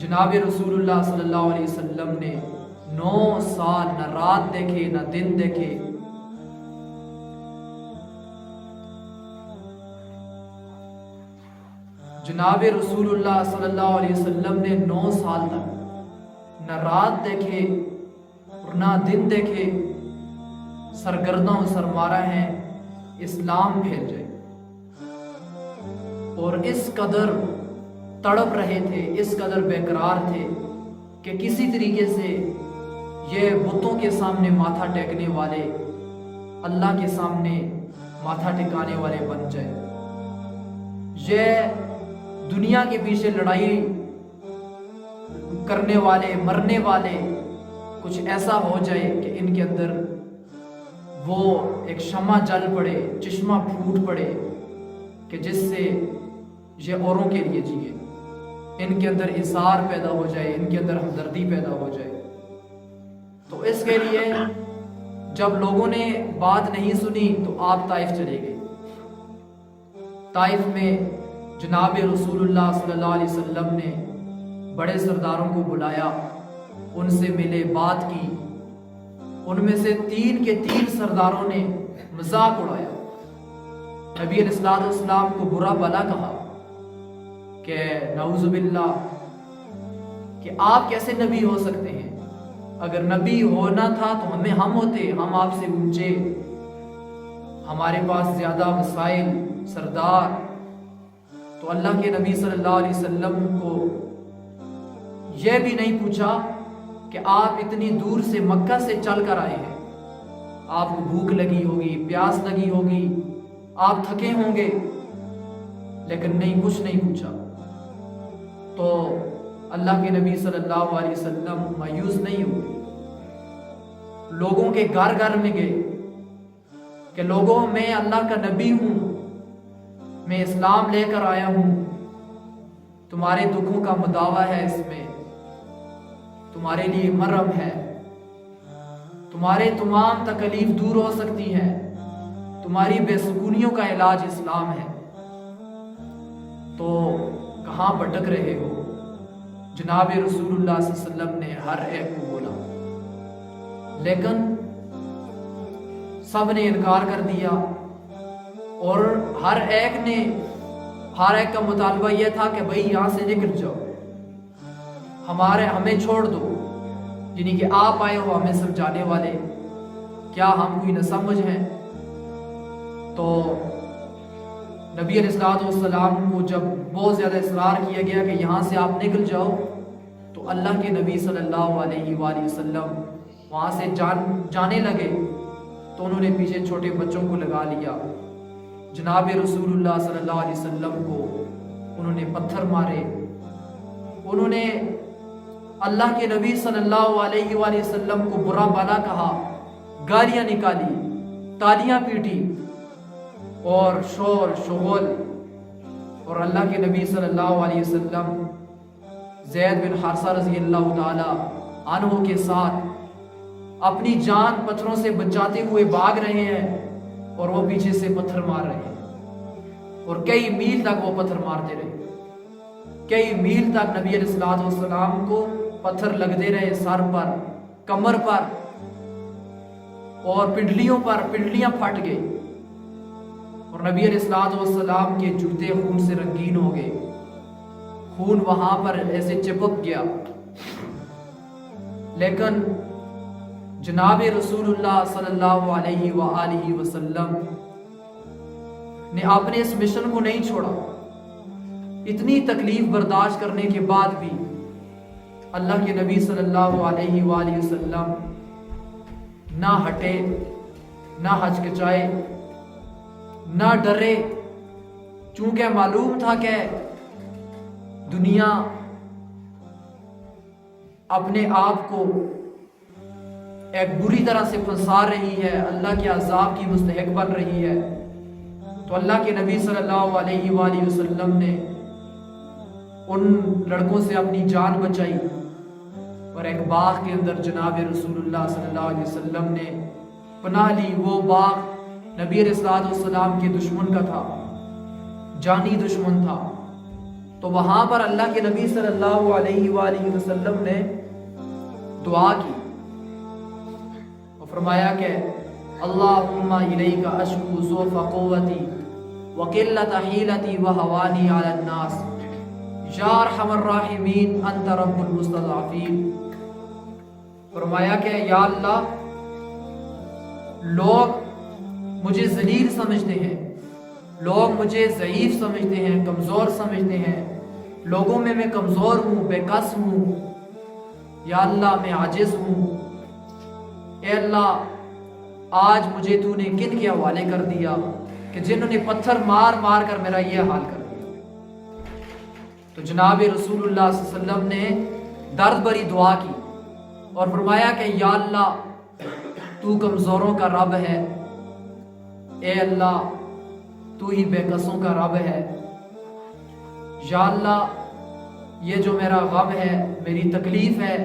جناب رسول صلی اللہ علیہ وسلم نے 9 سال نہ رات دیکھے نہ دن دیکھے، جناب رسول اللہ صلی اللہ علیہ وسلم نے 9 سال تک نہ رات دیکھے اور نہ دن دیکھے، سرگرداں و سرمارہ ہیں اسلام پھیل جائے، اور اس قدر تڑپ رہے تھے، اس قدر بے قرار تھے کہ کسی طریقے سے یہ بتوں کے سامنے ماتھا ٹیکنے والے اللہ کے سامنے ماتھا ٹکانے والے بن جائے، یہ دنیا کے پیچھے لڑائی کرنے والے مرنے والے کچھ ایسا ہو جائے کہ ان کے اندر وہ ایک شمع جل پڑے، چشمہ پھوٹ پڑے کہ جس سے یہ اوروں کے لیے جیے، ان کے اندر اثار پیدا ہو جائے، ان کے اندر ہمدردی پیدا ہو جائے۔ تو اس کے لیے جب لوگوں نے بات نہیں سنی تو آپ طائف چلے گئے۔ طائف میں جناب رسول اللہ صلی اللہ علیہ وسلم نے بڑے سرداروں کو بلایا، ان سے ملے، بات کی، ان میں سے 3 کے 3 سرداروں نے مذاق اڑایا، نبی علیہ السلام کو برا بھلا کہا کہ نعوذ باللہ کہ آپ کیسے نبی ہو سکتے ہیں، اگر نبی ہونا تھا تو ہم ہوتے، ہم آپ سے اونچے، ہمارے پاس زیادہ وسائل، سردار۔ تو اللہ کے نبی صلی اللہ علیہ وسلم کو یہ بھی نہیں پوچھا کہ آپ اتنی دور سے مکہ سے چل کر آئے ہیں، آپ کو بھوک لگی ہوگی، پیاس لگی ہوگی، آپ تھکے ہوں گے، لیکن نہیں، کچھ نہیں پوچھا۔ تو اللہ کے نبی صلی اللہ علیہ وسلم مایوس نہیں ہوئے، لوگوں کے گھر گھر میں گئے کہ لوگوں، میں اللہ کا نبی ہوں، میں اسلام لے کر آیا ہوں، تمہارے دکھوں کا مداوا ہے، اس میں تمہارے لیے مرہم ہے، تمہارے تمام تکلیف دور ہو سکتی ہیں، تمہاری بے سکونیوں کا علاج اسلام ہے، تو کہاں بھٹک رہے ہو؟ جناب رسول اللہ صلی اللہ علیہ وسلم نے ہر ایک کو بولا، لیکن سب نے انکار کر دیا، اور ہر ایک کا مطالبہ یہ تھا کہ بھئی یہاں سے نکل جاؤ، ہمیں چھوڑ دو، یعنی کہ آپ آئے ہو ہمیں سمجھانے والے، کیا ہم کوئی نہ سمجھ ہیں؟ تو نبی علیہ السلام کو جب بہت زیادہ اصرار کیا گیا کہ یہاں سے آپ نکل جاؤ، تو اللہ کے نبی صلی اللہ علیہ وآلہ وسلم وہاں سے جانے لگے، تو انہوں نے پیچھے چھوٹے بچوں کو لگا لیا، جناب رسول اللہ صلی اللہ علیہ وسلم کو انہوں نے پتھر مارے، انہوں نے اللہ کے نبی صلی اللہ علیہ وآلہ وسلم کو برا بھلا کہا، گالیاں نکالی، تالیاں پیٹی، اور شور شغل، اور اللہ کے نبی صلی اللہ علیہ وسلم زید بن حارثہ رضی اللہ تعالی عنہ کے ساتھ اپنی جان پتھروں سے بچاتے ہوئے بھاگ رہے ہیں، اور وہ پیچھے سے پتھر مار رہے ہیں، اور کئی میل تک وہ پتھر مارتے رہے، کئی میل تک نبی علیہ السلام کو پتھر لگتے رہے، سر پر، کمر پر، اور پنڈلیاں پھٹ گئی، اور نبی علیہ السلام کے جوتے خون سے رنگین ہو گئے، خون وہاں پر ایسے چپک گیا، لیکن جناب رسول اللہ صلی اللہ علیہ وآلہ وسلم نے اپنے اس مشن کو نہیں چھوڑا، اتنی تکلیف برداشت کرنے کے بعد بھی اللہ کے نبی صلی اللہ علیہ وآلہ وسلم نہ ہٹے، نہ ہچکچائے، نہ ڈرے، چونکہ معلوم تھا کہ دنیا اپنے آپ کو ایک بری طرح سے پھنسا رہی ہے، اللہ کے عذاب کی مستحق بن رہی ہے، تو اللہ کے نبی صلی اللہ علیہ وآلہ وسلم نے ان لڑکوں سے اپنی جان بچائی، اور ایک باغ کے اندر جناب رسول اللہ صلی اللہ علیہ وسلم نے پناہ لی۔ وہ باغ نبی علیہ السلام کے دشمن کا تھا، جانی دشمن تھا، تو وہاں پر اللہ کے نبی صلی اللہ علیہ وآلہ وسلم نے دعا کی اور فرمایا کہ اللہم الیک اشکو ضعف قوتی وقلت حیلتی وہوانی علی الناس یا ارحم الراحمین انت رب المستضعفین۔ فرمایا کہ یا اللہ، لوگ مجھے ذلیل سمجھتے ہیں، لوگ مجھے ضعیف سمجھتے ہیں، کمزور سمجھتے ہیں، لوگوں میں کمزور ہوں، بے کس ہوں، یا اللہ میں عاجز ہوں۔ اے اللہ، آج مجھے تو نے کن کے حوالے کر دیا کہ جنہوں نے پتھر مار مار کر میرا یہ حال کر دیا۔ تو جناب رسول اللہ صلی اللہ علیہ وسلم نے درد بھری دعا کی اور فرمایا کہ یا اللہ، تو کمزوروں کا رب ہے، اے اللہ تو ہی بے کسوں کا رب ہے۔ یا اللہ، یہ جو میرا غم ہے، میری تکلیف ہے،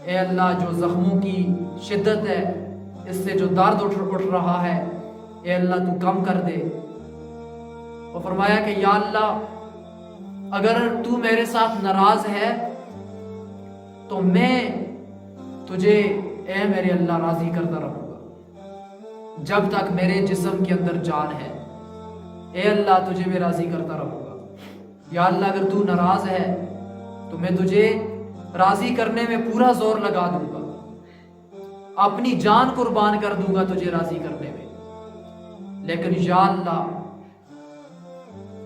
اے اللہ جو زخموں کی شدت ہے، اس سے جو درد اٹھ رہا ہے، اے اللہ تو کم کر دے۔ اور فرمایا کہ یا اللہ، اگر تو میرے ساتھ ناراض ہے تو میں تجھے اے میرے اللہ راضی کرتا رہوں گا جب تک میرے جسم کے اندر جان ہے، اے اللہ تجھے میں راضی کرتا رہوں گا۔ یا اللہ، اگر تو ناراض ہے تو میں تجھے راضی کرنے میں پورا زور لگا دوں گا، اپنی جان قربان کر دوں گا تجھے راضی کرنے میں۔ لیکن یا اللہ،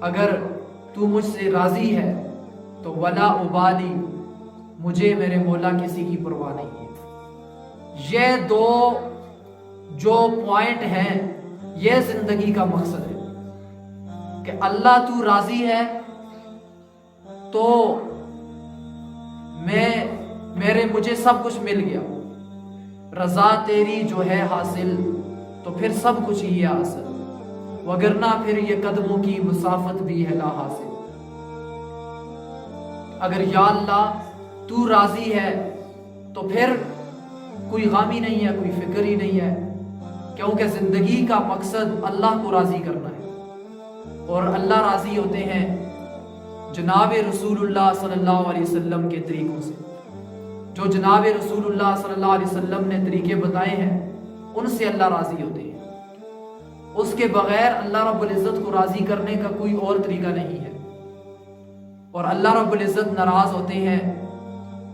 اگر تو مجھ سے راضی ہے تو ولا ابالی، مجھے میرے مولا کسی کی پرواہ نہیں ہے۔ یہ دو جو پوائنٹ ہیں، یہ زندگی کا مقصد ہے کہ اللہ تو راضی ہے تو مجھے سب کچھ مل گیا، رضا تیری جو ہے حاصل تو پھر سب کچھ ہی ہے حاصل، وگرنہ پھر یہ قدموں کی مسافت بھی ہے لا حاصل۔ اگر یا اللہ تو راضی ہے تو پھر کوئی غم ہی نہیں ہے، کوئی فکر ہی نہیں ہے، کیونکہ زندگی کا مقصد اللہ کو راضی کرنا ہے، اور اللہ راضی ہوتے ہیں جناب رسول اللہ صلی اللہ علیہ وسلم کے طریقوں سے۔ جو جناب رسول اللہ صلی اللہ علیہ وسلم نے طریقے بتائے ہیں، ان سے اللہ راضی ہوتے ہیں۔ اس کے بغیر اللہ رب العزت کو راضی کرنے کا کوئی اور طریقہ نہیں ہے، اور اللہ رب العزت ناراض ہوتے ہیں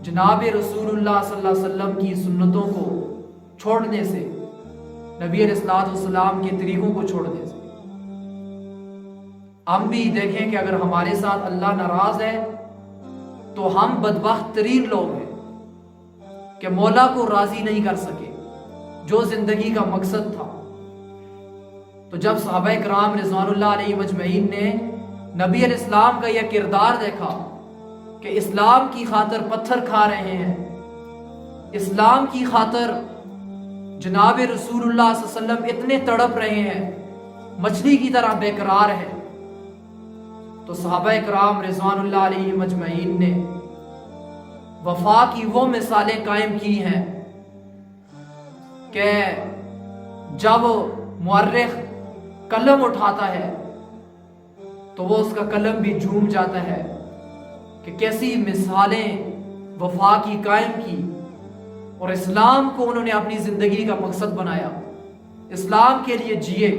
جناب رسول اللہ صلی اللہ علیہ وسلم کی سنتوں کو چھوڑنے سے، نبی علیہ الصلوۃ والسلام کے طریقوں کو چھوڑنے سے۔ ہم بھی دیکھیں کہ اگر ہمارے ساتھ اللہ ناراض ہے تو ہم بدبخت ترین لوگ ہیں کہ مولا کو راضی نہیں کر سکے، جو زندگی کا مقصد تھا۔ تو جب صحابہ کرام رضوان اللہ علیہ مجمعین نے نبی علیہ السلام کا یہ کردار دیکھا کہ اسلام کی خاطر پتھر کھا رہے ہیں، اسلام کی خاطر جناب رسول اللہ صلی اللہ علیہ وسلم اتنے تڑپ رہے ہیں، مچھلی کی طرح بے قرار ہے، تو صحابہ کرام رضوان اللہ علیہ مجمعین نے وفا کی وہ مثالیں قائم کی ہیں کہ جب مورخ قلم اٹھاتا ہے تو وہ اس کا قلم بھی جھوم جاتا ہے کہ کیسی مثالیں وفا کی قائم کی، اور اسلام کو انہوں نے اپنی زندگی کا مقصد بنایا، اسلام کے لیے جیے۔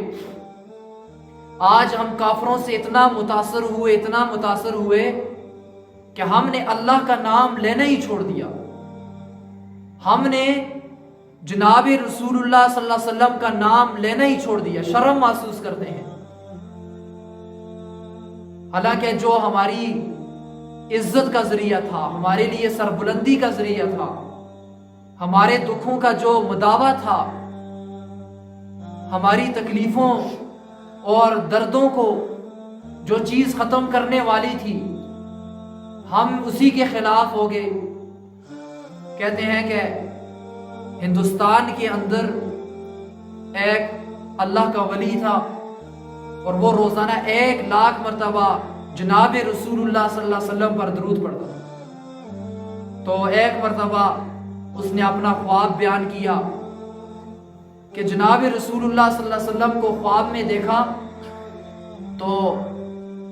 آج ہم کافروں سے اتنا متاثر ہوئے کہ ہم نے اللہ کا نام لینا ہی چھوڑ دیا، ہم نے جناب رسول اللہ صلی اللہ علیہ وسلم کا نام لینا ہی چھوڑ دیا، شرم محسوس کرتے ہیں، حالانکہ جو ہماری عزت کا ذریعہ تھا، ہمارے لیے سربلندی کا ذریعہ تھا، ہمارے دکھوں کا جو مداوا تھا، ہماری تکلیفوں اور دردوں کو جو چیز ختم کرنے والی تھی، ہم اسی کے خلاف ہو گئے۔ کہتے ہیں کہ ہندوستان کے اندر ایک اللہ کا ولی تھا اور وہ روزانہ 1,00,000 مرتبہ جناب رسول اللہ صلی اللہ علیہ وسلم پر درود پڑھتا تھا۔ تو ایک مرتبہ اس نے اپنا خواب بیان کیا کہ جناب رسول اللہ صلی اللہ علیہ وسلم کو خواب میں دیکھا تو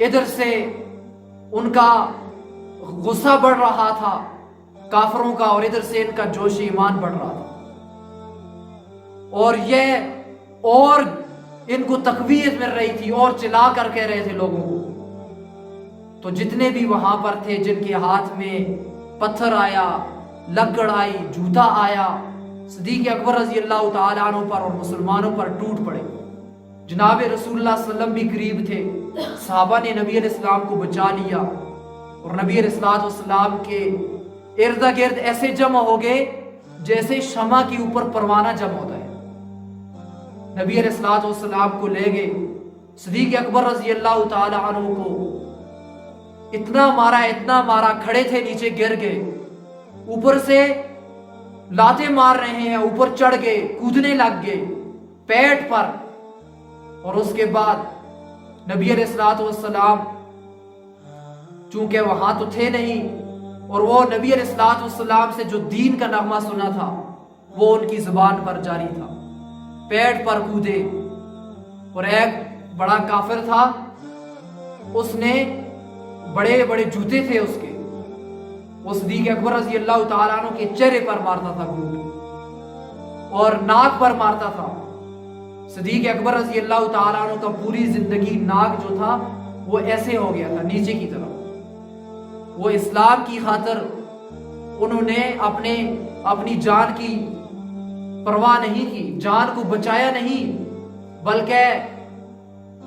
ادھر سے ان کا غصہ بڑھ رہا تھا کافروں کا، اور ادھر سے ان کا جوش ایمان بڑھ رہا تھا، اور یہ اور ان کو تقویت مل رہی تھی اور چلا کر کہہ رہے تھے لوگوں کو۔ تو جتنے بھی وہاں پر تھے جن کے ہاتھ میں پتھر آیا، لکڑ آئی، جوتا آیا، صدیق اکبر رضی اللہ تعالیٰ عنہ پر اور مسلمانوں پر ٹوٹ پڑے۔ جناب رسول اللہ صلی اللہ علیہ وسلم بھی قریب تھے، صحابہ نے نبی علیہ السلام کو بچا لیا، اور نبی علیہ السلام کے ارد گرد ایسے جمع ہو گئے جیسے شمع کے اوپر پروانہ جمع ہوتا ہے۔ نبی علیہ السلام کو لے گئے، صدیق اکبر رضی اللہ تعالیٰ عنہ کو اتنا مارا، کھڑے تھے نیچے گر گئے، اوپر سے لاتے مار رہے ہیں، اوپر چڑھ گئے، کودنے لگ گئے پیٹ پر، اور اس کے بعد نبی علیہ السلام چونکہ وہاں تو تھے نہیں، اور وہ نبی علیہ السلام سے جو دین کا نغمہ سنا تھا وہ ان کی زبان پر جاری تھا، پیٹ پر کودے، اور ایک بڑا کافر تھا، اس نے بڑے بڑے جوتے تھے اس کے، وہ صدیق اکبر رضی اللہ تعالیٰ عنہ کے چہرے پر مارتا تھا گھوٹ، اور ناک پر مارتا تھا۔ صدیق اکبر رضی اللہ تعالیٰ عنہ کا پوری زندگی ناک جو تھا وہ ایسے ہو گیا تھا نیچے کی طرف۔ وہ اسلام کی خاطر انہوں نے اپنی جان کی پرواہ نہیں کی، جان کو بچایا نہیں، بلکہ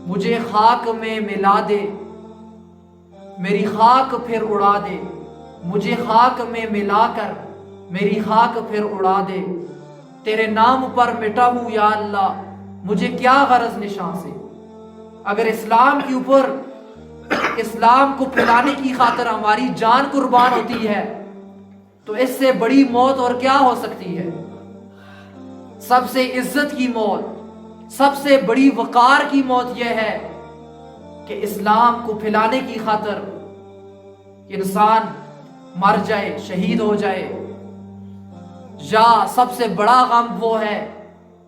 مجھے خاک میں ملا دے، میری خاک پھر اڑا دے، مجھے خاک میں ملا کر میری خاک پھر اڑا دے، تیرے نام پر مٹا ہوں یا اللہ، مجھے کیا غرض نشان سے۔ اگر اسلام کے اوپر، اسلام کو پھیلانے کی خاطر ہماری جان قربان ہوتی ہے تو اس سے بڑی موت اور کیا ہو سکتی ہے۔ سب سے عزت کی موت، سب سے بڑی وقار کی موت یہ ہے کہ اسلام کو پھیلانے کی خاطر انسان مر جائے، شہید ہو جائے، یا سب سے بڑا غم وہ ہے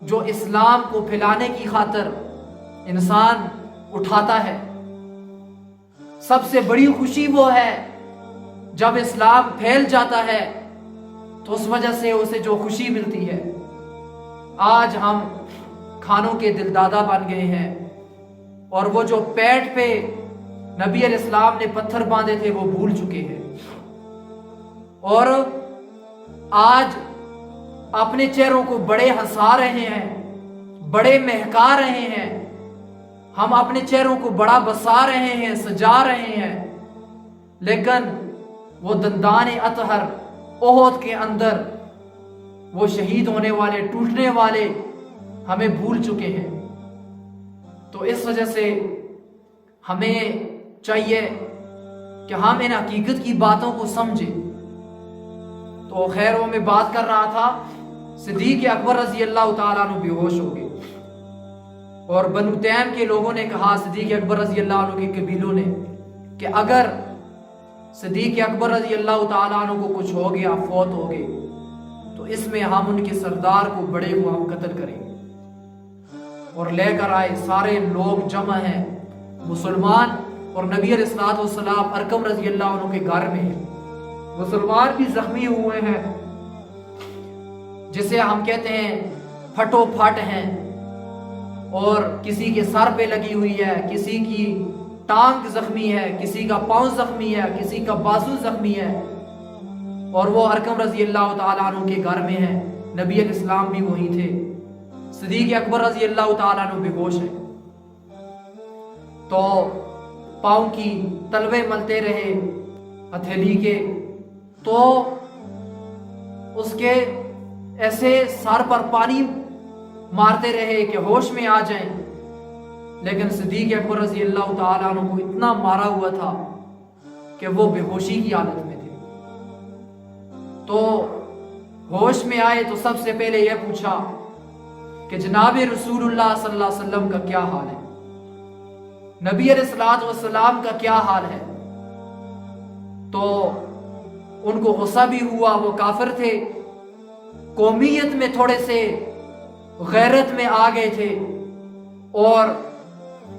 جو اسلام کو پھیلانے کی خاطر انسان اٹھاتا ہے۔ سب سے بڑی خوشی وہ ہے جب اسلام پھیل جاتا ہے تو اس وجہ سے اسے جو خوشی ملتی ہے۔ آج ہم کھانوں کے دلدادہ بن گئے ہیں، اور وہ جو پیٹ پہ نبی علیہ السلام نے پتھر باندھے تھے وہ بھول چکے ہیں، اور آج اپنے چہروں کو بڑے ہنسا رہے ہیں، بڑے مہکا رہے ہیں، ہم اپنے چہروں کو بڑا بسا رہے ہیں، سجا رہے ہیں، لیکن وہ دندان اطہر احد کے اندر وہ شہید ہونے والے، ٹوٹنے والے ہمیں بھول چکے ہیں۔ تو اس وجہ سے ہمیں چاہیے کہ ہم ان حقیقت کی باتوں کو سمجھیں۔ تو خیر وہ میں بات کر رہا تھا، صدیق اکبر رضی اللہ تعالیٰ عنہ بے ہوش ہو گئے، اور بنو تیم کے لوگوں نے کہا صدیق اکبر رضی اللہ عنہ کے قبیلوں نے کہ اگر صدیق اکبر رضی اللہ تعالیٰ عنہ کو کچھ ہو گیا، فوت ہو گئے، تو اس میں ہم ان کے سردار کو بڑے کو ہم قتل کریں گے۔ اور لے کر آئے، سارے لوگ جمع ہیں، مسلمان، اور نبی علیہ السلام ارقم رضی اللہ عنہ کے گھر میں ہیں، مسلمان بھی زخمی ہوئے ہیں، جسے ہم کہتے ہیں پھٹو پھٹ ہیں، اور کسی کے سر پہ لگی ہوئی ہے، کسی کی ٹانگ زخمی ہے، کسی کا پاؤں زخمی ہے، کسی کا بازو زخمی ہے، اور وہ ارقم رضی اللہ تعالیٰ عنہ کے گھر میں ہیں، نبی علیہ السلام بھی وہی تھے، صدیق اکبر رضی اللہ تعالیٰ عنہ بے ہوش ہے۔ تو پاؤں کی تلوے ملتے رہے ہتھیلی کے، تو اس کے ایسے سر پر پانی مارتے رہے کہ ہوش میں آ جائیں، لیکن صدیق اکبر رضی اللہ تعالیٰ عنہ کو اتنا مارا ہوا تھا کہ وہ بے ہوشی کی حالت میں تھے۔ تو ہوش میں آئے تو سب سے پہلے یہ پوچھا کہ جناب رسول اللہ صلی اللہ علیہ وسلم کا کیا حال ہے، نبی علیہ السلام کا کیا حال ہے۔ تو ان کو غصہ بھی ہوا، وہ کافر تھے، قومیت میں تھوڑے سے غیرت میں آ گئے تھے، اور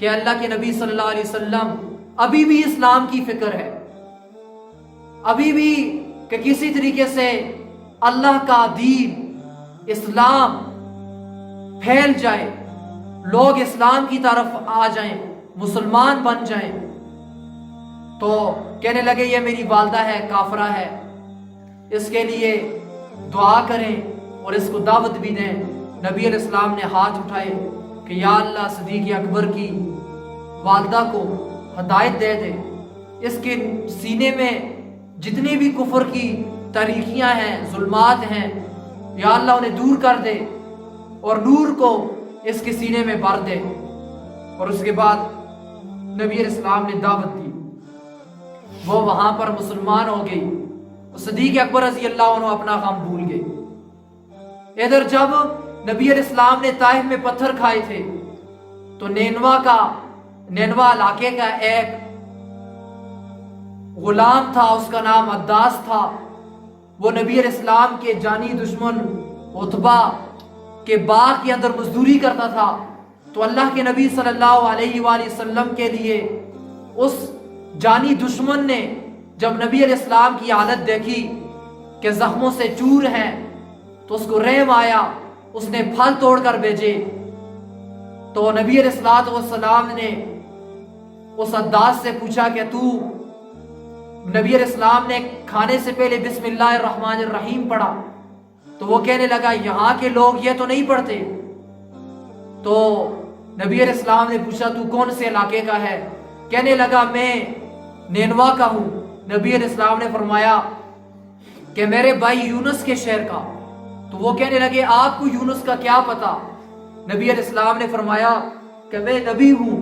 کہ اللہ کے نبی صلی اللہ علیہ وسلم ابھی بھی اسلام کی فکر ہے، ابھی بھی کہ کسی طریقے سے اللہ کا دین اسلام پھیل جائے، لوگ اسلام کی طرف آ جائیں، مسلمان بن جائیں۔ تو کہنے لگے یہ میری والدہ ہے، کافرہ ہے، اس کے لیے دعا کریں اور اس کو دعوت بھی دیں۔ نبی علیہ السلام نے ہاتھ اٹھائے کہ یا اللہ صدیق اکبر کی والدہ کو ہدایت دے دے، اس کے سینے میں جتنی بھی کفر کی تاریکیاں ہیں، ظلمات ہیں، یا اللہ انہیں دور کر دے اور نور کو اس کے سینے میں بھر دے۔ اور اس کے بعد نبی علیہ السلام نے دعوت دی، وہ وہاں پر مسلمان ہو گئی۔ صدیق اکبر رضی اللہ عنہ اپنا غم بھول گئے۔ ادھر جب نبی علیہ السلام نے طائف میں پتھر کھائے تھے تو نینوا علاقے کا ایک غلام تھا، اس کا نام عداس تھا، وہ نبی علیہ السلام کے جانی دشمن عتبہ کے باغ کے اندر مزدوری کرتا تھا۔ تو اللہ کے نبی صلی اللہ علیہ وآلہ وسلم کے لیے اس جانی دشمن نے جب نبی علیہ السلام کی حالت دیکھی کہ زخموں سے چور ہیں تو اس کو رحم آیا، اس نے پھل توڑ کر بھیجے۔ تو نبی علیہ السلام نے اس عداس سے پوچھا کہ تو، نبی علیہ السلام نے کھانے سے پہلے بسم اللہ الرحمن الرحیم پڑھا، تو وہ کہنے لگا یہاں کے لوگ یہ تو نہیں پڑھتے۔ تو نبی علیہ السلام نے پوچھا تو کون سے علاقے کا ہے؟ کہنے لگا میں نینوا کا ہوں۔ نبی علیہ السلام نے فرمایا کہ میرے بھائی یونس کے شہر کا۔ تو وہ کہنے لگے آپ کو یونس کا کیا پتا؟ نبی علیہ السلام نے فرمایا کہ میں نبی ہوں،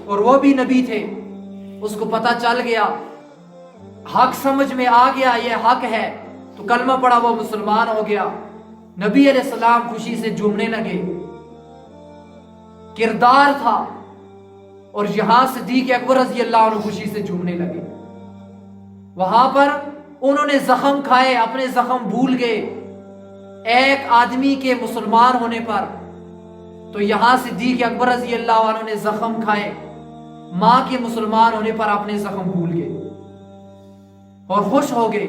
اور وہ بھی نبی تھے۔ اس کو پتا چل گیا، حق سمجھ میں آ گیا، یہ حق ہے، تو کلمہ پڑھا، وہ مسلمان ہو گیا۔ نبی علیہ السلام خوشی سے جھومنے لگے، کردار تھا، اور یہاں صدیق اکبر رضی اللہ عنہ خوشی سے جھومنے لگے۔ وہاں پر انہوں نے زخم کھائے، اپنے زخم بھول گئے ایک آدمی کے مسلمان ہونے پر۔ تو یہاں صدیق اکبر رضی اللہ عنہ نے زخم کھائے، ماں کے مسلمان ہونے پر اپنے زخم بھول گئے اور خوش ہو گئے۔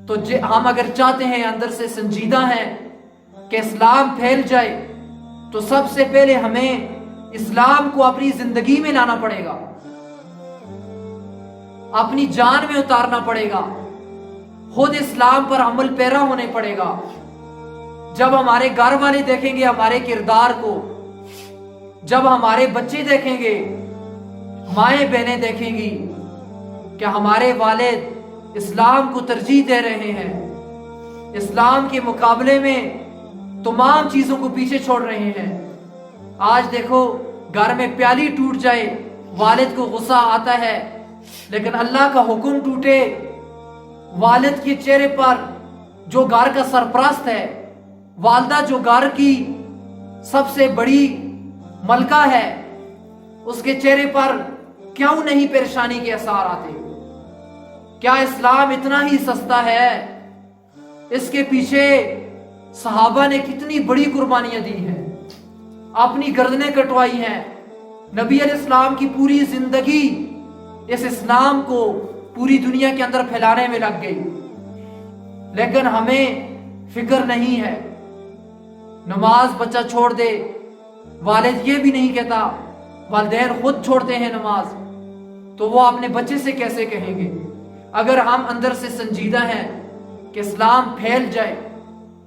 تو ہم اگر چاہتے ہیں، اندر سے سنجیدہ ہیں کہ اسلام پھیل جائے، تو سب سے پہلے ہمیں اسلام کو اپنی زندگی میں لانا پڑے گا، اپنی جان میں اتارنا پڑے گا، خود اسلام پر عمل پیرا ہونے پڑے گا۔ جب ہمارے گھر والے دیکھیں گے ہمارے کردار کو، جب ہمارے بچے دیکھیں گے، مائیں بہنیں دیکھیں گی کہ ہمارے والد اسلام کو ترجیح دے رہے ہیں، اسلام کے مقابلے میں تمام چیزوں کو پیچھے چھوڑ رہے ہیں۔ آج دیکھو گھر میں پیالی ٹوٹ جائے، والد کو غصہ آتا ہے، لیکن اللہ کا حکم ٹوٹے، والد کے چہرے پر، جو گھر کا سرپرست ہے، والدہ جو گھر کی سب سے بڑی ملکہ ہے، اس کے چہرے پر کیوں نہیں پریشانی کے اثار آتے؟ کیا اسلام اتنا ہی سستا ہے؟ اس کے پیچھے صحابہ نے کتنی بڑی قربانیاں دی ہیں، اپنی گردنیں کٹوائی ہیں۔ نبی علیہ السلام کی پوری زندگی اس اسلام کو پوری دنیا کے اندر پھیلانے میں لگ گئی، لیکن ہمیں فکر نہیں ہے۔ نماز بچہ چھوڑ دے، والد یہ بھی نہیں کہتا، والدین خود چھوڑتے ہیں نماز، تو وہ اپنے بچے سے کیسے کہیں گے؟ اگر ہم اندر سے سنجیدہ ہیں کہ اسلام پھیل جائے،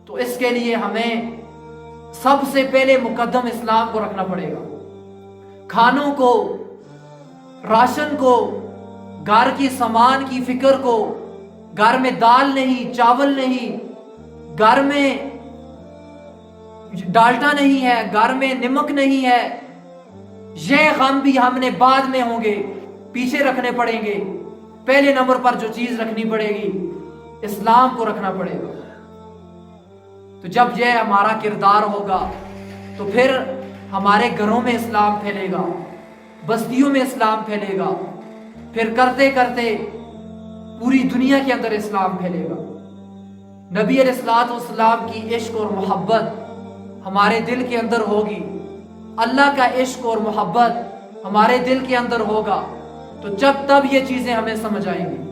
تو اس کے لیے ہمیں سب سے پہلے مقدم اسلام کو رکھنا پڑے گا۔ کھانوں کو، راشن کو، گھر کی سامان کی فکر کو، گھر میں دال نہیں، چاول نہیں، گھر میں ڈالٹا نہیں ہے، گھر میں نمک نہیں ہے، یہ غم بھی ہم نے بعد میں ہوں گے، پیچھے رکھنے پڑیں گے۔ پہلے نمبر پر جو چیز رکھنی پڑے گی، اسلام کو رکھنا پڑے گا۔ تو جب یہ ہمارا کردار ہوگا تو پھر ہمارے گھروں میں اسلام پھیلے گا، بستیوں میں اسلام پھیلے گا، پھر کرتے کرتے پوری دنیا کے اندر اسلام پھیلے گا۔ نبی علیہ الصلوۃ والسلام کی عشق اور محبت ہمارے دل کے اندر ہوگی اللہ کا عشق اور محبت ہمارے دل کے اندر ہوگا تو جب تب یہ چیزیں ہمیں سمجھ آئیں گی.